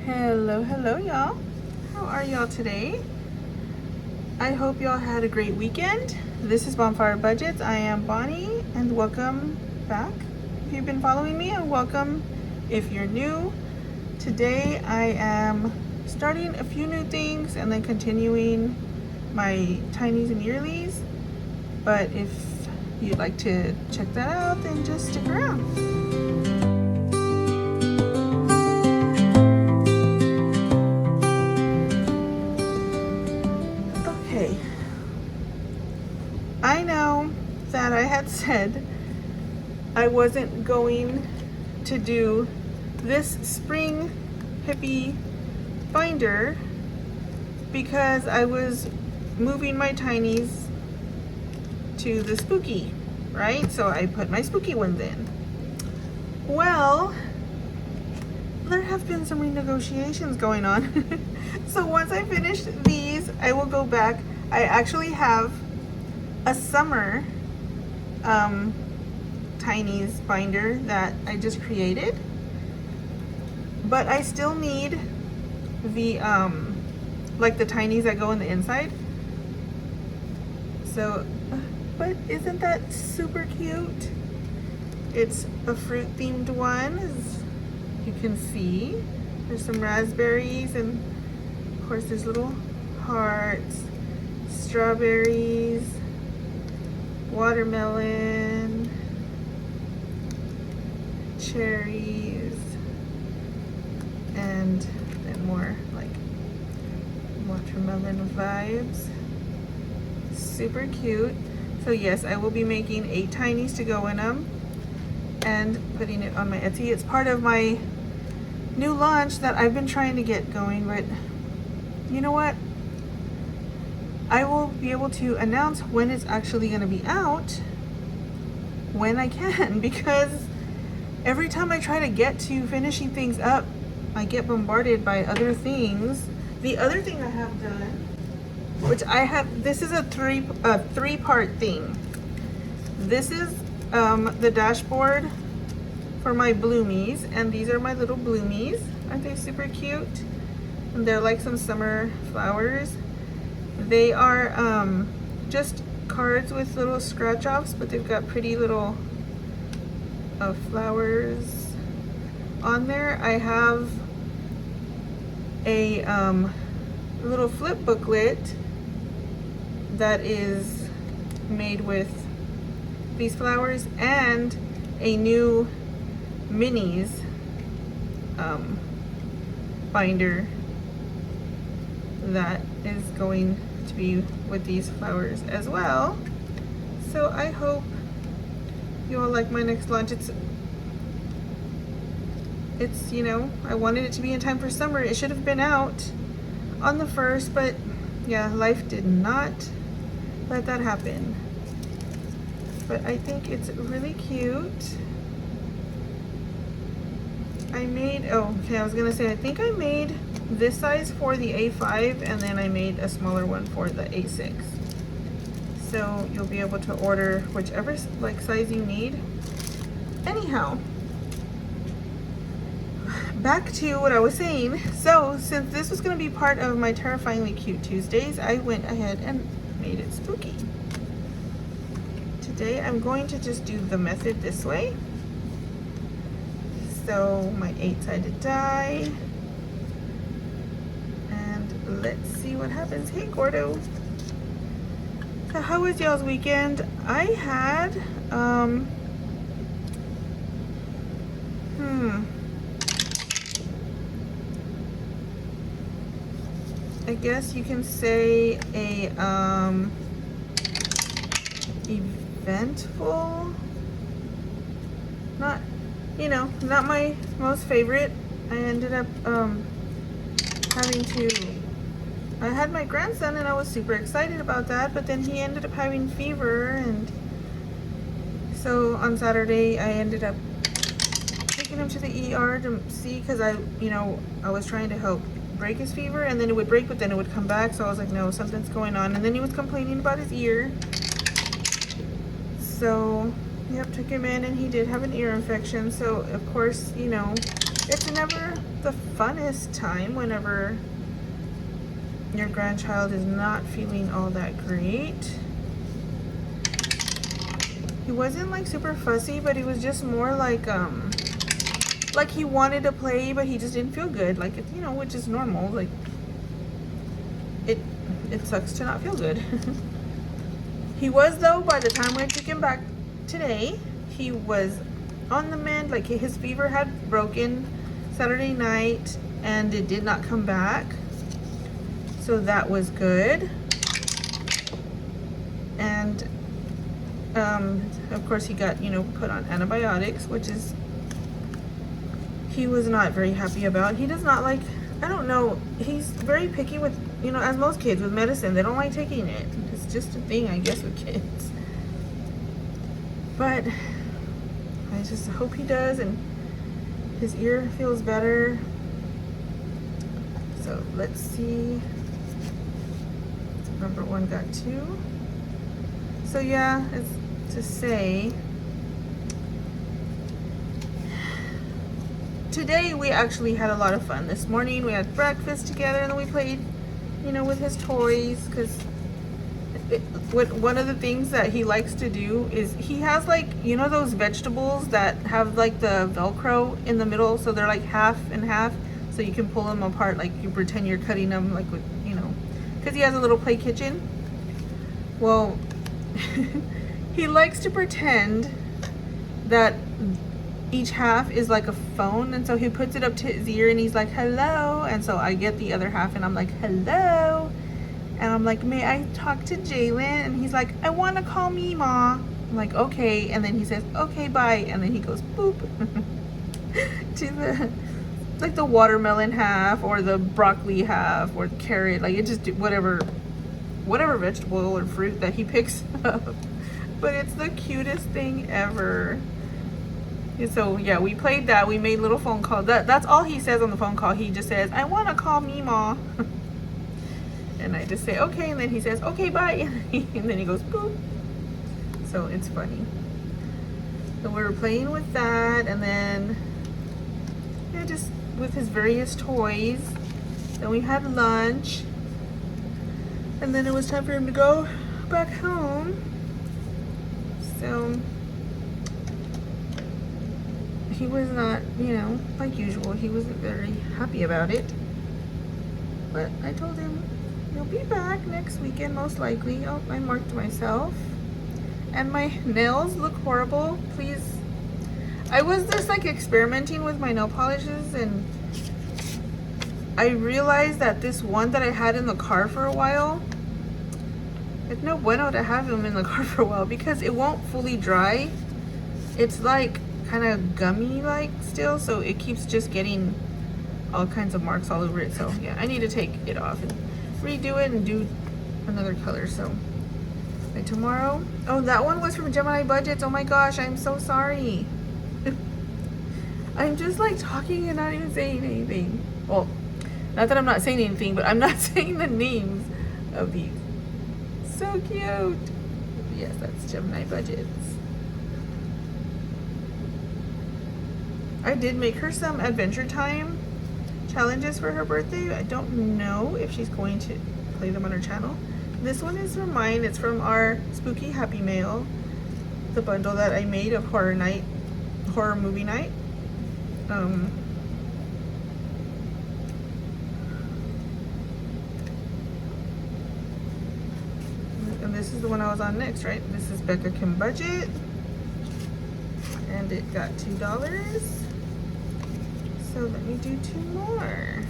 Hello y'all. How are y'all today? I hope y'all had a great weekend. This is Bonfire Budgets. I am Bonnie and welcome back if you've been following me, and welcome if you're new. Today I am starting a few new things and then continuing my Tinies and Yearlies. But if you'd like to check that out, then just stick around. I know that I had said I wasn't going to do this spring hippie binder because I was moving my Tinies to the spooky, right? So I put my spooky ones in. Well, there have been some renegotiations going on. So once I finish these, I will go back. I actually have a summer Tinies binder that I just created, but I still need the like the Tinies that go in the inside. So, but isn't that super cute? It's a fruit themed one, as you can see. There's some raspberries, and of course there's little hearts, strawberries, watermelon, cherries, and then more like watermelon vibes. Super cute. So yes, I will be making 8 Tinies to go in them and putting it on my Etsy. It's part of my new launch that I've been trying to get going, but you know what? I will be able to announce when it's actually going to be out when I can, because every time I try to get to finishing things up, I get bombarded by other things. The other thing I have done, which I have, this is a three-part thing. This is the dashboard for my bloomies, and these are my little bloomies. Aren't they super cute? And they're like some summer flowers. They are just cards with little scratch offs, but they've got pretty little flowers on there. I have a little flip booklet that is made with these flowers, and a new minis binder that is going to be with these flowers as well. So I hope you all like my next launch. It's you know, I wanted it to be in time for summer. It should have been out on the 1st, but yeah, life did not let that happen. But I think it's really cute. I was gonna say, I think I made this size for the A5, and then I made a smaller one for the A6. So you'll be able to order whichever like size you need. Anyhow, back to what I was saying. So since this was going to be part of my Terrifyingly Cute Tuesdays, I went ahead and made it spooky. Today I'm going to just do the method this way. So my 8-sided die, and let's see what happens. Hey Gordo. So how was y'all's weekend? I had I guess you can say a eventful, not my most favorite. I ended up I had my grandson, and I was super excited about that, but then he ended up having fever, and so on Saturday I ended up taking him to the ER to see, because I was trying to help break his fever, and then it would break, but then it would come back. So I was like, no, something's going on. And then he was complaining about his ear. So yep, took him in, and he did have an ear infection. So of course, It's never the funnest time whenever your grandchild is not feeling all that great. He wasn't like super fussy, but he was just more like he wanted to play, but he just didn't feel good. Like, you know, which is normal. Like, it sucks to not feel good. He was, though, by the time I took him back today, he was on the mend. Like, his fever had broken Saturday night, and it did not come back. So that was good. And, of course, he got, you know, put on antibiotics, which is, he was not very happy about. He does not like, I don't know, he's very picky with, you know, as most kids with medicine, they don't like taking it. It's just a thing, I guess, with kids. But I just hope he does, and his ear feels better. So let's see. Number 1 got 2. So yeah, it's to say, today we actually had a lot of fun. This morning we had breakfast together, and then we played, you know, with his toys, because one of the things that he likes to do is he has, like, you know, those vegetables that have like the Velcro in the middle, so they're like half and half, so you can pull them apart, like you pretend you're cutting them, like, with, you know, because he has a little play kitchen. Well, he likes to pretend that each half is like a phone, and so he puts it up to his ear and he's like, hello, and so I get the other half and I'm like, hello, and I'm like, may I talk to Jalen? And he's like, I want to call Mima. I'm like, okay, and then he says, okay, bye, and then he goes boop to the, like, the watermelon half or the broccoli half or the carrot, like, it just, whatever vegetable or fruit that he picks up. But it's the cutest thing ever. And so yeah, we played that. We made little phone calls. That's all he says on the phone call. He just says, I want to call Mima. And I just say, okay, and then he says, okay, bye. And then he goes boop. So it's funny. So we were playing with that, and then yeah, just with his various toys. Then we had lunch, and then it was time for him to go back home. So he was not, you know, like usual, he wasn't very happy about it. But I told him, you'll be back next weekend most likely. Oh, I marked myself. And my nails look horrible. Please. I was just like experimenting with my nail polishes, and I realized that this one that I had in the car for a while, it's no bueno to have him in the car for a while because it won't fully dry. It's like kind of gummy like still, so it keeps just getting all kinds of marks all over it. So yeah, I need to take it off and redo it and do another color. So by tomorrow. Oh, that one was from Gemini Budgets. Oh my gosh, I'm so sorry. I'm just like talking and not even saying anything. Well, not that I'm not saying anything, but I'm not saying the names of these. So cute. Yes, that's Gemini Budgets. I did make her some Adventure Time challenges for her birthday. I don't know if she's going to play them on her channel. This one is from mine. It's from our Spooky Happy Mail, the bundle that I made of horror movie night. And this is the one I was on next, right? This is Becca Kim Budget, and it got $2. So let me do 2 more.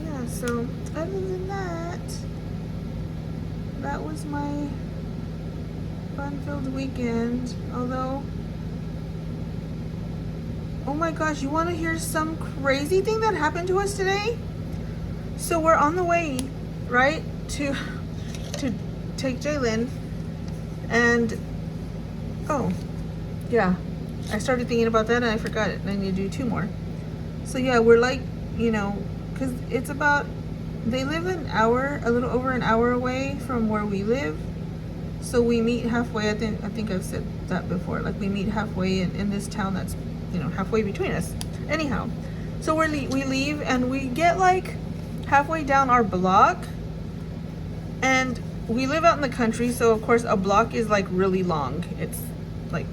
Yeah, so other than that, that was my fun-filled weekend. Although, oh my gosh, you want to hear some crazy thing that happened to us today? So we're on the way, right, to take Jalen, and oh yeah, I started thinking about that and I forgot it, and I need to do 2 more. So yeah, we're like, you know, because it's about, they live an hour, a little over an hour away from where we live. So we meet halfway. I think I've said that before. Like we meet halfway in this town that's, you know, halfway between us. Anyhow, so we leave and we get like halfway down our block, and we live out in the country, so of course a block is like really long. It's like,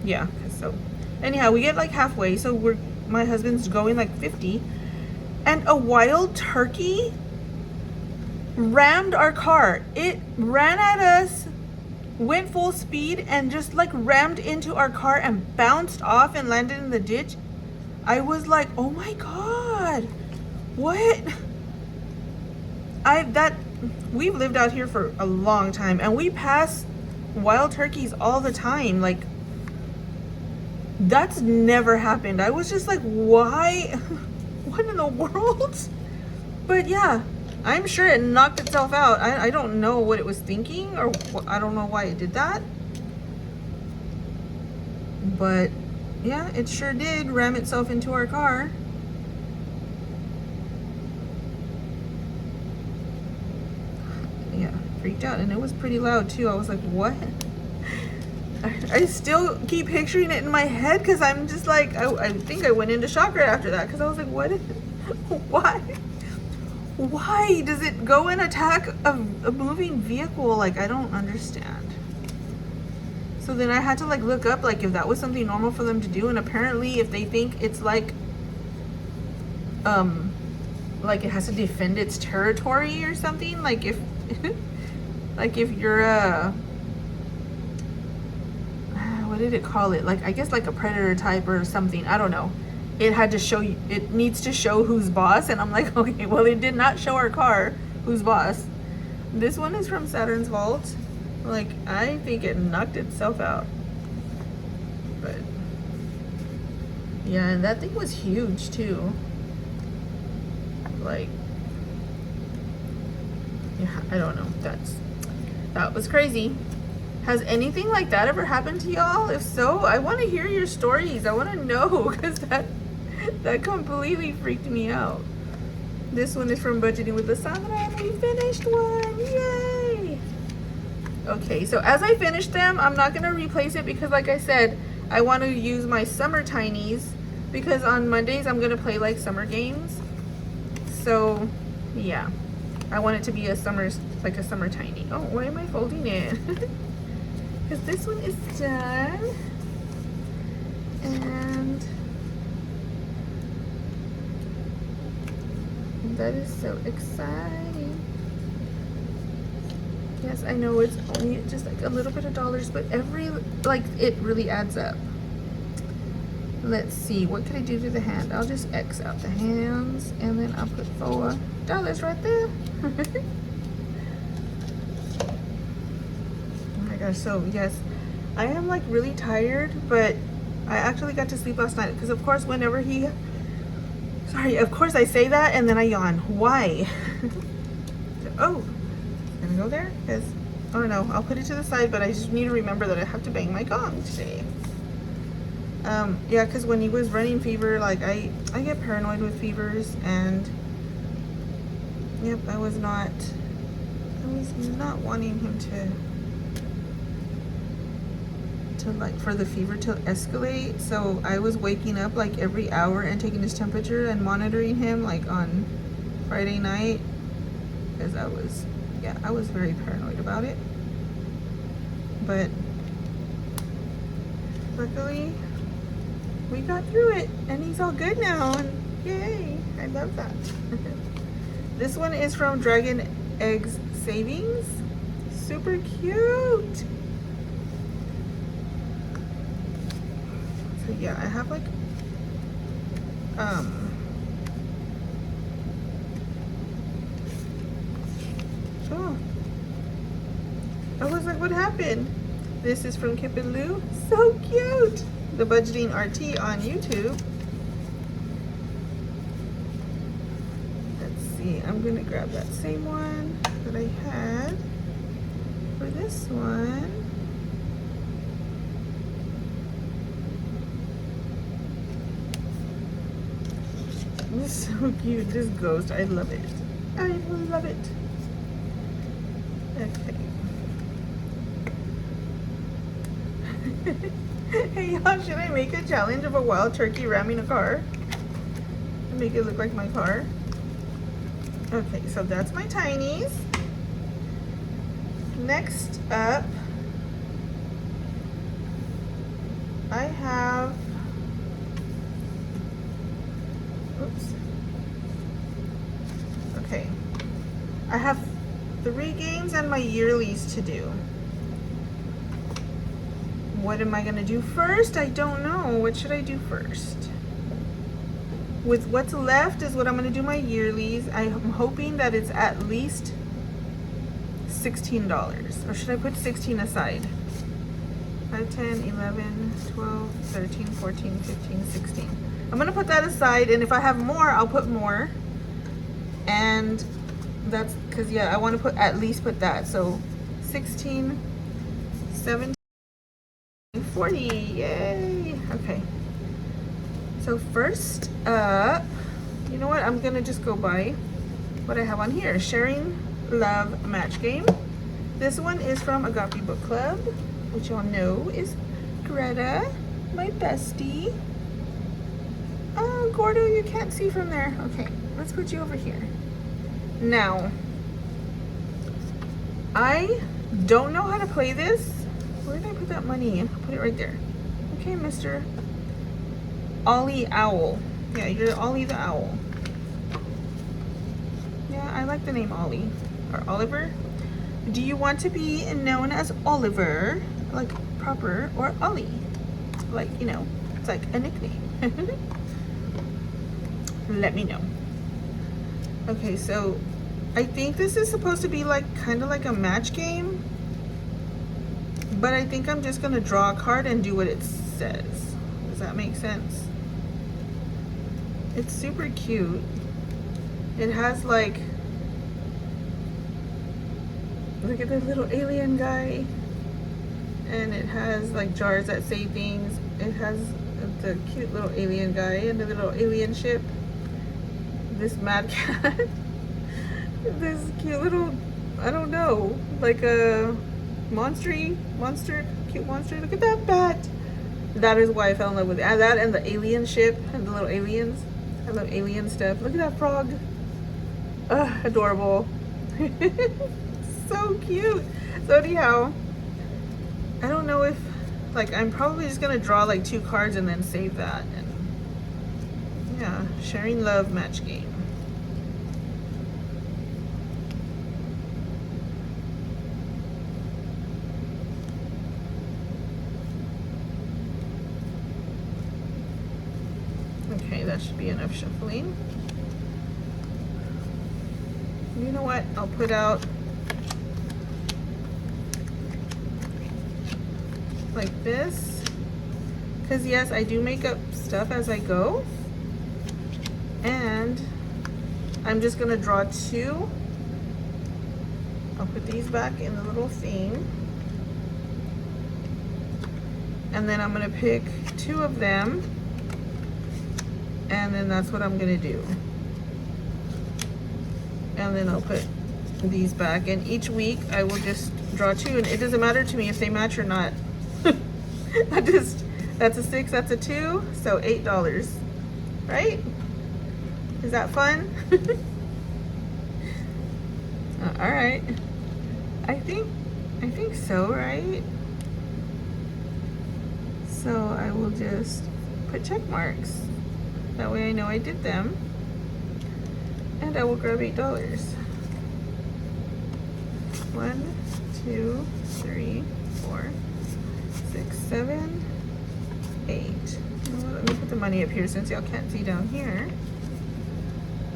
yeah. So anyhow, we get like halfway, so my husband's going like 50, and a wild turkey rammed our car. It ran at us, went full speed, and just like rammed into our car and bounced off and landed in the ditch. I was like, oh my god, what? We've lived out here for a long time, and we pass wild turkeys all the time. Like, that's never happened. I was just like, why? What in the world? But yeah, I'm sure it knocked itself out. I don't know what it was thinking, or I don't know why it did that. But yeah, it sure did ram itself into our car. Yeah, freaked out, and it was pretty loud too. I was like, what? I still keep picturing it in my head, because I'm just like, I think I went into shock right after that, because I was like, what? Why does it go and attack a moving vehicle? Like, I don't understand. So then I had to like look up like if that was something normal for them to do, and apparently if they think it's like it has to defend its territory or something, like if like if you're what did it call it? Like, I guess like a predator type or something. I don't know. It had to show you, it needs to show who's boss. And I'm like, okay, well, it did not show our car who's boss. This one is from Saturn's Vault. Like, I think it knocked itself out. But yeah, and that thing was huge too. Like, yeah, I don't know. That was crazy. Has anything like that ever happened to y'all? If so, I want to hear your stories. I want to know, because that completely freaked me out. This one is from Budgeting with Lysandra, and we finished one. Yay! Okay, so as I finish them, I'm not going to replace it, because like I said, I want to use my summer tinies, because on Mondays I'm going to play like summer games. So yeah, I want it to be a summer tiny. Oh, why am I folding it? Because this one is done, and that is so exciting. Yes, I know it's only just like a little bit of dollars, but it really adds up. Let's see, what could I do to the hand? I'll just X out the hands, and then I'll put $4 right there. Gosh, so yes, I am like really tired, but I actually got to sleep last night, because of course of course I say that and then I yawn. Why? Oh, gonna go there, because I don't know, I'll put it to the side, but I just need to remember that I have to bang my gong today. Yeah, because when he was running fever, like I get paranoid with fevers, and yep, I was not wanting him to like for the fever to escalate. So I was waking up like every hour and taking his temperature and monitoring him like on Friday night, because I was very paranoid about it. But luckily we got through it, and he's all good now, and yay, I love that. This one is from Dragon Eggs Savings. Super cute. So yeah, I have like oh, I was like, what happened? This is from Kip and Lou. So cute. The Budgeting RT on YouTube. Let's see, I'm gonna grab that same one that I had for this one. It's so cute, this ghost, I love it. I love it. Okay. Hey y'all, should I make a challenge of a wild turkey ramming a car? Make it look like my car. Okay, so that's my Tinies. Next up, I have, oops. Okay, I have 3 games and my yearlies to do. What am I gonna do first? I don't know. What should I do first? With what's left is what I'm gonna do my yearlies. I'm hoping that it's at least $16. Or should I put 16 aside? 5, 10, 11, 12, 13, 14, 15, 16. I'm gonna put that aside, and if I have more, I'll put more. And that's because, yeah, I want to at least put that. So 16, 17, 40, yay. Okay. So first up, you know what? I'm gonna just go by what I have on here. Sharing Love Match Game. This one is from Agape Book Club, which y'all know is Greta, my bestie. Oh, Gordo, you can't see from there. Okay, let's put you over here. Now, I don't know how to play this. Where did I put that money? I'll put it right there. Okay, Mr. Ollie Owl. Yeah, you're Ollie the Owl. Yeah, I like the name Ollie. Or Oliver. Do you want to be known as Oliver, like proper, or Ollie? Like, you know, it's like a nickname. Let me know. Okay, so I think this is supposed to be like kind of like a match game, but I think I'm just gonna draw a card and do what it says. Does that make sense? It's super cute. It has like, look at the little alien guy, and it has like jars that say things. It has the cute little alien guy and the little alien ship. This mad cat. This cute little, I don't know, like a monster, cute monster. Look at that bat. That is why I fell in love with it. That and the alien ship and the little aliens. I love alien stuff. Look at that frog. Ugh, adorable. So cute. So anyhow, I don't know if, like, I'm probably just gonna draw like 2 cards and then save that. And yeah, Sharing Love Match Game. Okay, that should be enough shuffling. You know what? I'll put out like this, because yes, I do make up stuff as I go, and I'm just gonna draw 2. I'll put these back in the little thing, and then I'm gonna pick 2 of them, and then that's what I'm gonna do. And then I'll put these back, and each week I will just draw 2, and it doesn't matter to me if they match or not. That's a 6, that's a 2, so $8, right? Is that fun? All right, I think so, right? So I will just put check marks. That way I know I did them. And I will grab $8. 1, 2, 3, 4, 6, 7, 8. Well, let me put the money up here since y'all can't see down here.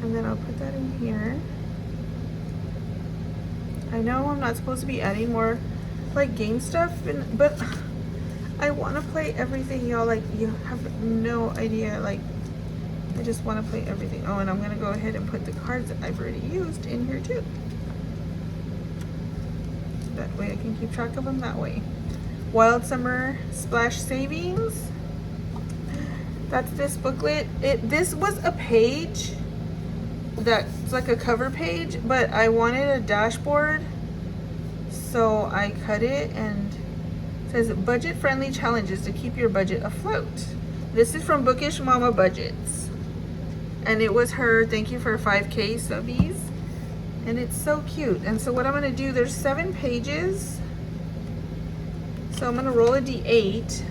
And then I'll put that in here. I know I'm not supposed to be adding more like game stuff, but I want to play everything, y'all. Like, you have no idea. Like, I just want to play everything. Oh, and I'm gonna go ahead and put the cards that I've already used in here too. That way I can keep track of them that way. Wild Summer Splash Savings. That's this booklet. This was a page that's like a cover page, but I wanted a dashboard, so I cut it, and says budget-friendly challenges to keep your budget afloat. This is from Bookish Mama Budgets. And it was her, thank you for 5K subbies. And it's so cute. And so what I'm gonna do, there's 7 pages. So I'm gonna roll a D8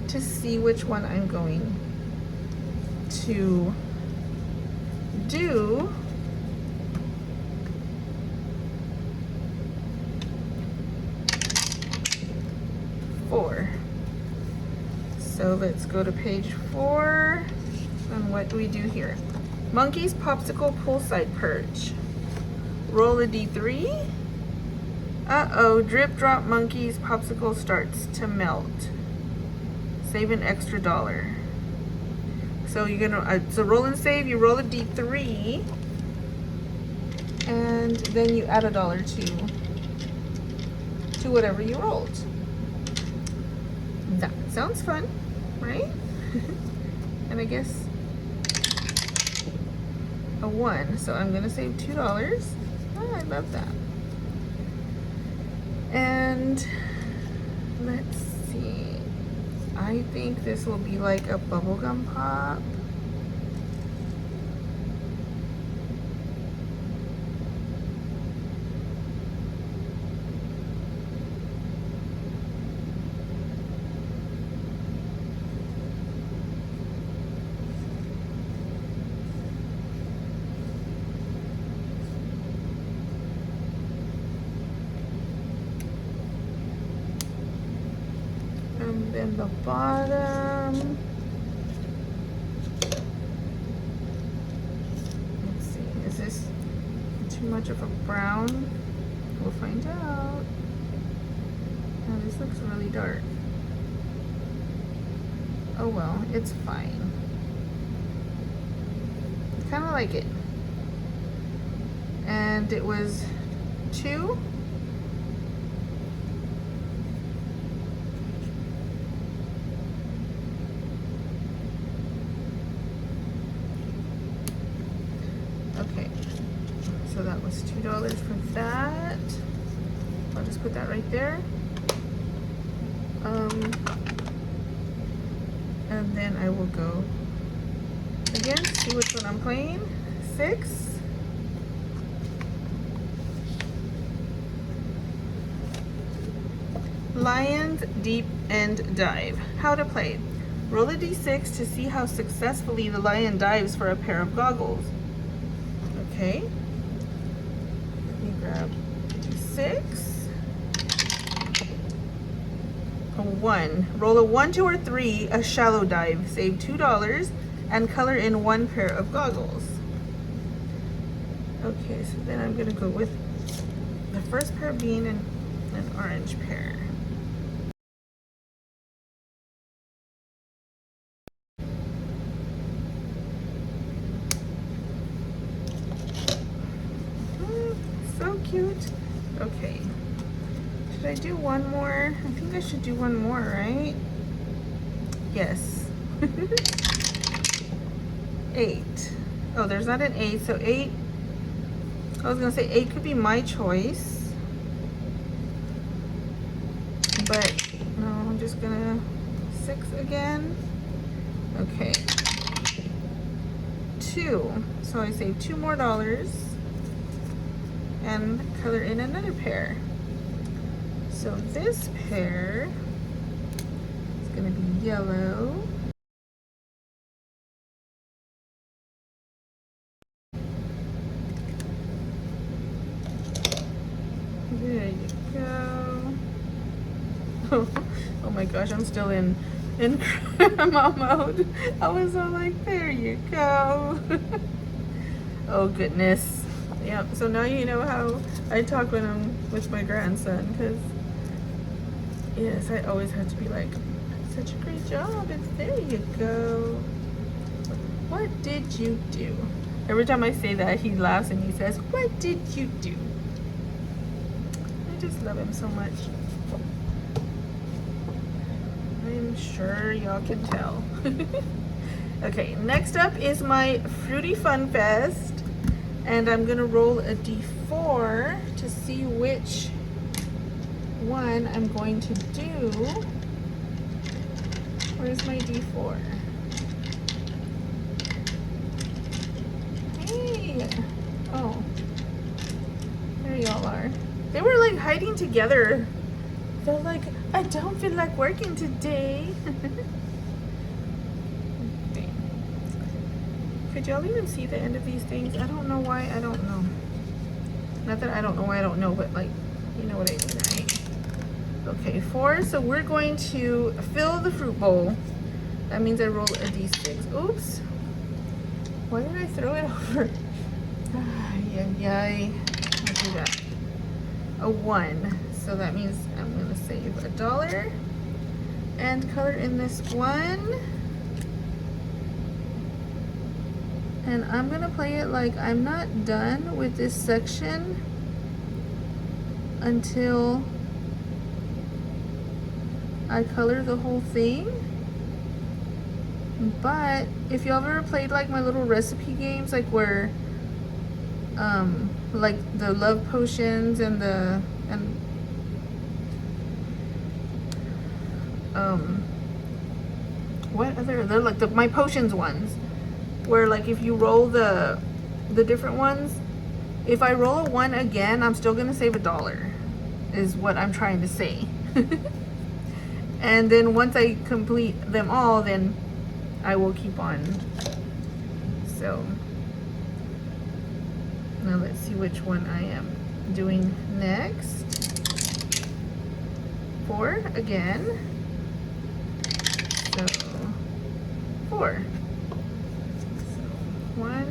to see which one I'm going to do. So let's go to page 4. And what do we do here? Monkey's Popsicle Poolside Perch. Roll a D3. Uh-oh, drip drop Monkey's Popsicle starts to melt. Save an extra $1. So you're gonna, so roll and save, you roll a D3. And then you add $1 to whatever you rolled. That sounds fun, right? And I guess a 1, so I'm gonna save $2. Oh, I love that. And let's see, I think this will be like a bubblegum pop. And then the bottom, let's see, is this too much of a brown? We'll find out. Oh, this looks really dark. Oh well, it's fine. I kind of like it. And it was 2. Okay, so that was $2 for that. I'll just put that right there. And then I will go again, see which one I'm playing. 6. Lions Deep End Dive. How to play. Roll a d6 to see how successfully the lion dives for a pair of goggles. Okay. Let me grab d6. A 1. Roll a 1, 2, or 3, a shallow dive. Save $2 and color in 1 pair of goggles. Okay, so then I'm gonna go with the first pair being an orange pair. So cute. Okay. Should I do one more? I think I should do one more, right? Yes. 8. Oh, there's not an 8, so 8. I was gonna say 8 could be my choice. But no, I'm just gonna 6 again. Okay. 2. So I save $2 more and color in another pair. So this pair is gonna be yellow. There you go. Oh my gosh, I'm still in grandma mode. I was all like, there you go. Oh goodness. Yep, so now you know how I talk when I'm with my grandson, because yes, I always have to be like, such a great job, it's there you go. What did you do? Every time I say that, he laughs and he says, what did you do? I just love him so much. I'm sure y'all can tell. Okay, next up is my Fruity Fun Fest. And I'm gonna roll a d4 to see which one, I'm going to do, where's my D4? Hey, oh, there y'all are. They were like hiding together. They're like, I don't feel like working today. Okay. Could y'all even see the end of these things? I don't know why, I don't know. Not that I don't know why I don't know, but like, you know what I mean, right? Okay, 4, so we're going to fill the fruit bowl. That means I roll a D6. Oops. Why did I throw it over? Yay. I'll do that. A 1. So that means I'm gonna save $1 and color in this one. And I'm gonna play it like I'm not done with this section until I color the whole thing. But if y'all ever played like my little recipe games, like where like the love potions and the what other, they're like my potions ones, where like if you roll the different ones, if I roll a 1 again, I'm still gonna save $1, is what I'm trying to say. And then once I complete them all, then I will keep on. So now let's see which one I am doing next. 4 again. So 4. So 1,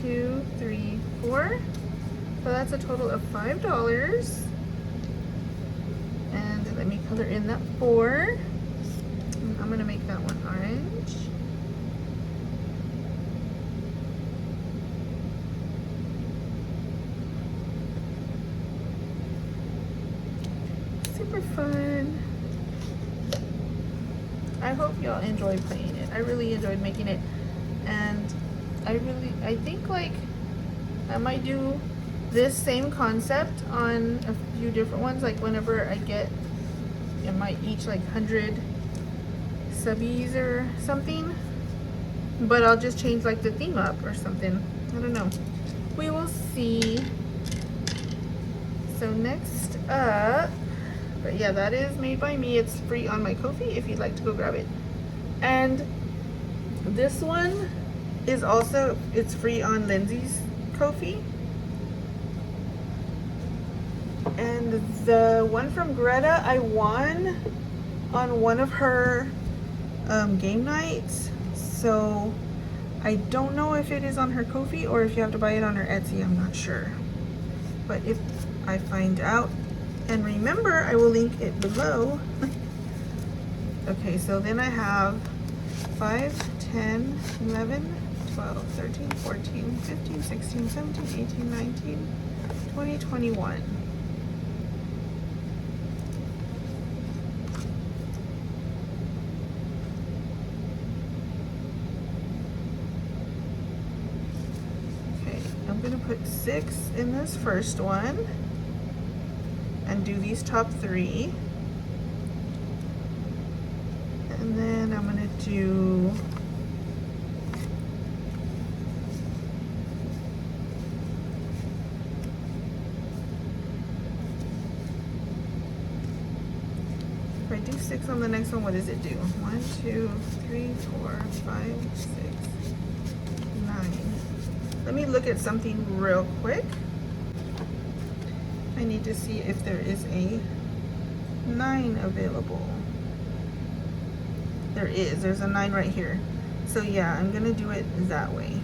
2, 3, 4. So that's a total of $5. And let me color in that 4. And I'm gonna make that one orange. Super fun. I hope y'all enjoy playing it. I really enjoyed making it, and I think like I might do this same concept on a few different ones, like whenever I get, it might each like 100 subbies or something, but I'll just change like the theme up or something. I don't know. We will see. So next up, but yeah, that is made by me. It's free on my Ko-fi if you'd like to go grab it. And this one is also, it's free on Lindsay's Ko-fi. And the one from Greta, I won on one of her game nights. So I don't know if it is on her Ko-fi or if you have to buy it on her Etsy. I'm not sure. But if I find out, and remember, I will link it below. Okay, so then I have 5, 10, 11, 12, 13, 14, 15, 16, 17, 18, 19, 20, 21. Okay, I'm gonna put 6 in this first one and do these top 3. And then I'm gonna do if I do 6 on the next one, what does it do? 1, 2, 3, 4, 5, 6, 9. Let me look at something real quick. I need to see if there is a 9 available. There is. There's a 9 right here. So yeah, I'm gonna do it that way.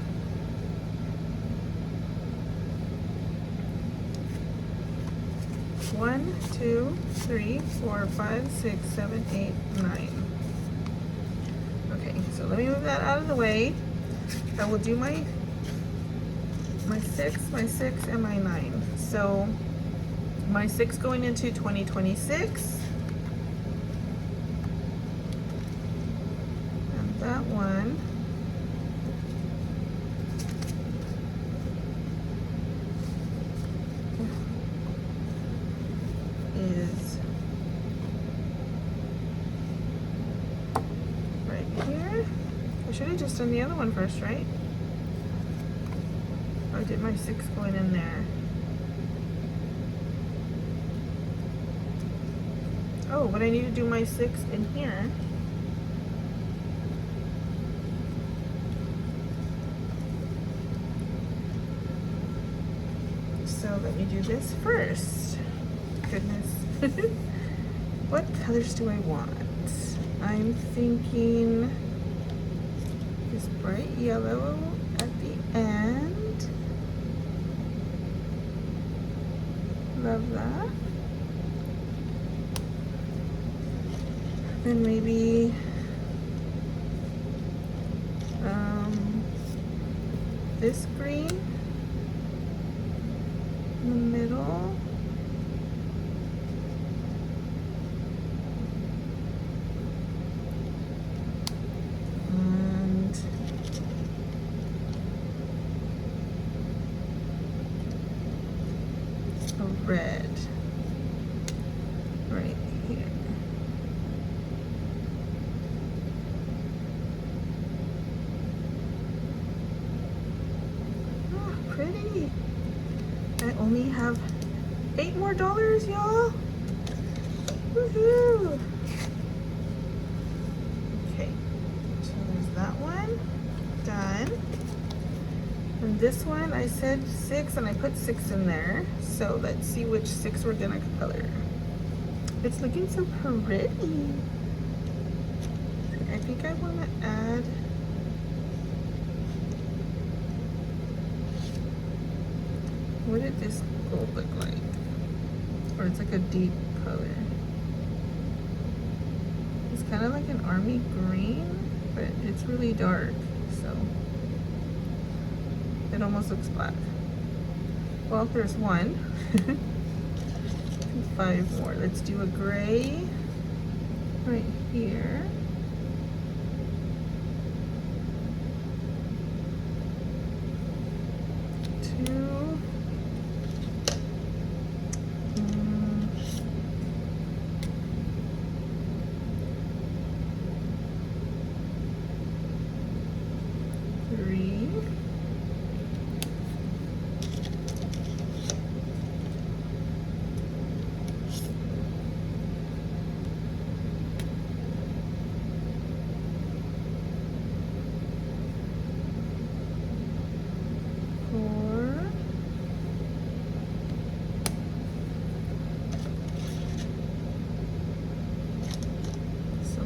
One, 2, 3, 4, 5, 6, 7, 8, 9. Okay, so let me move that out of the way. I will do my 6, and my 9. So my 6 going into 2026. And that one is I should have just done the other one first, right? I did my 6 going in there. Oh, but I need to do my 6 in here. So let me do this first. Goodness. What colors do I want? I'm thinking this bright yellow at the end. Love that. Then maybe this green in the middle. And a red right here. Oh, pretty. I only have $8 more, y'all. Woohoo! Okay, so there's that one done. And this one I said 6 and I put 6 in there. So let's see which 6 we're gonna color. It's looking so pretty. I think I wanna add what did this gold look like? Or it's like a deep color. It's kind of like an army green, but it's really dark, so it almost looks black. Well, there's one. 5 more. Let's do a gray right here.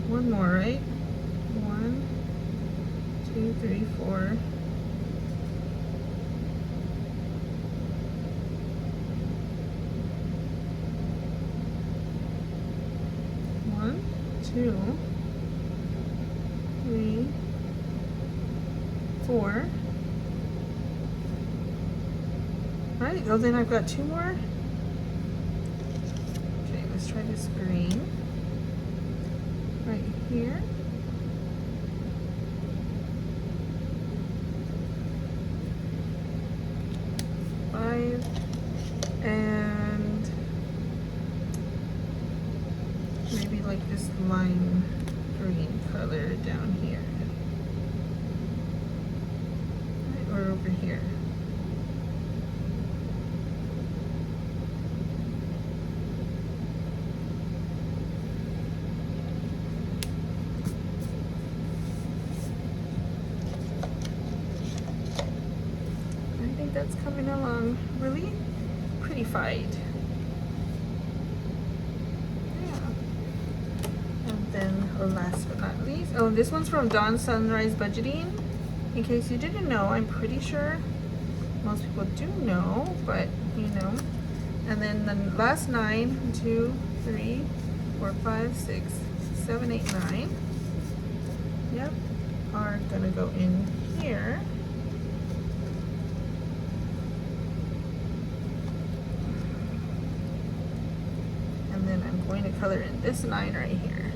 One more, right? 1, 2, 3, 4. One, 2, 3, 4. All right, well then I've got 2 more. Okay, let's try this green. Right here. Five. And maybe like this lime green color down here. Right, or over here. That's coming along really pretty-fied. Yeah. And then last but not least, oh, this one's from Dawn Sunrise Budgeting. In case you didn't know, I'm pretty sure most people do know, but you know. And then the last 9, 2, 3, 4, 5, 6, 7, 8, 9. Yep, are gonna go in here. I'm going to color in this 9 right here.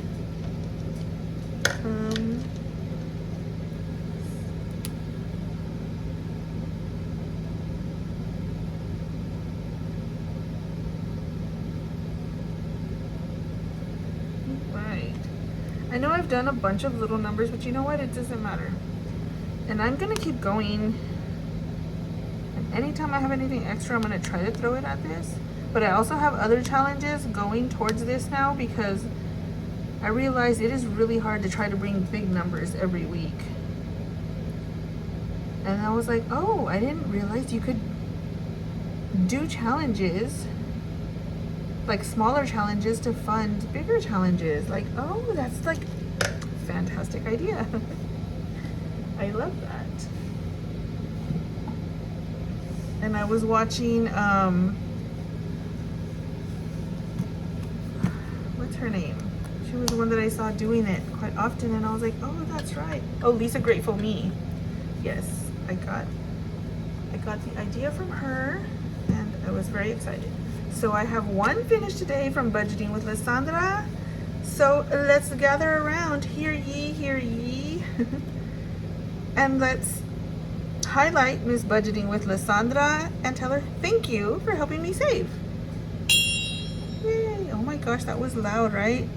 Right. I know I've done a bunch of little numbers, but you know what? It doesn't matter. And I'm gonna keep going. And anytime I have anything extra, I'm gonna try to throw it at this. But I also have other challenges going towards this now because I realize it is really hard to try to bring big numbers every week. And I was like, oh, I didn't realize you could do challenges, like smaller challenges to fund bigger challenges. Like, oh, that's like fantastic idea. I love that. And I was watching, what's her name? She was the one that I saw doing it quite often, and I was like, oh, that's right. Oh, Lisa Grateful Me. Yes, I got the idea from her, and I was very excited. So I have one finished today from Budgeting with Lysandra. So let's gather around, hear ye, and let's highlight Miss Budgeting with Lysandra and tell her thank you for helping me save. Yay! Oh my gosh, that was loud, right?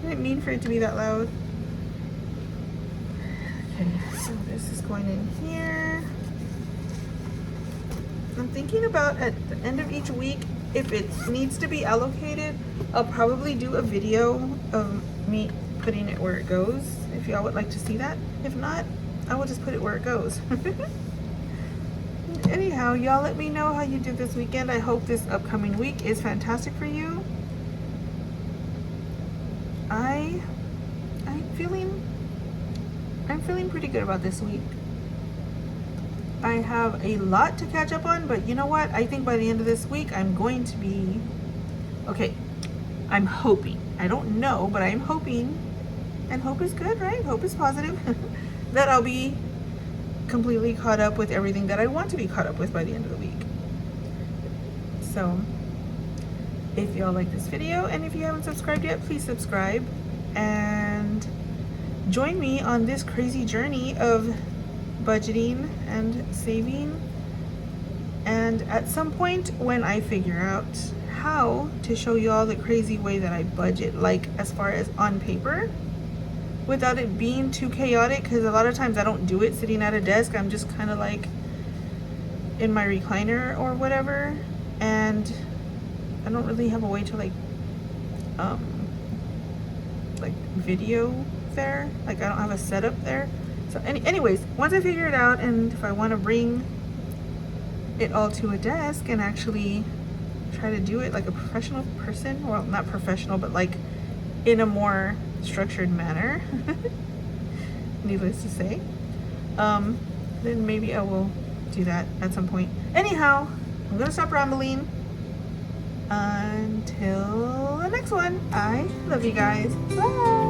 I didn't mean for it to be that loud. Okay, so this is going in here. I'm thinking about at the end of each week, if it needs to be allocated, I'll probably do a video of me putting it where it goes, if y'all would like to see that. If not, I will just put it where it goes. Anyhow, y'all let me know how you did this weekend. I hope this upcoming week is fantastic for you. I'm feeling pretty good about this week. I have a lot to catch up on, but you know what? I think by the end of this week, I'm going to be, okay, I'm hoping, I don't know, but I'm hoping, and hope is good, right? Hope is positive, that I'll be completely caught up with everything that I want to be caught up with by the end of the week. So, if y'all like this video, and if you haven't subscribed yet, please subscribe, and join me on this crazy journey of budgeting and saving. And at some point when I figure out how to show you all the crazy way that I budget, like as far as on paper, without it being too chaotic, because a lot of times I don't do it sitting at a desk. I'm just kind of like in my recliner or whatever, and I don't really have a way to like video there. Like I don't have a setup there. So anyways, once I figure it out, and if I want to bring it all to a desk and actually try to do it like a professional person, well, not professional, but like in a more structured manner, needless to say, then maybe I will do that at some point. Anyhow, I'm gonna stop rambling. Until the next one, I love you guys. Bye.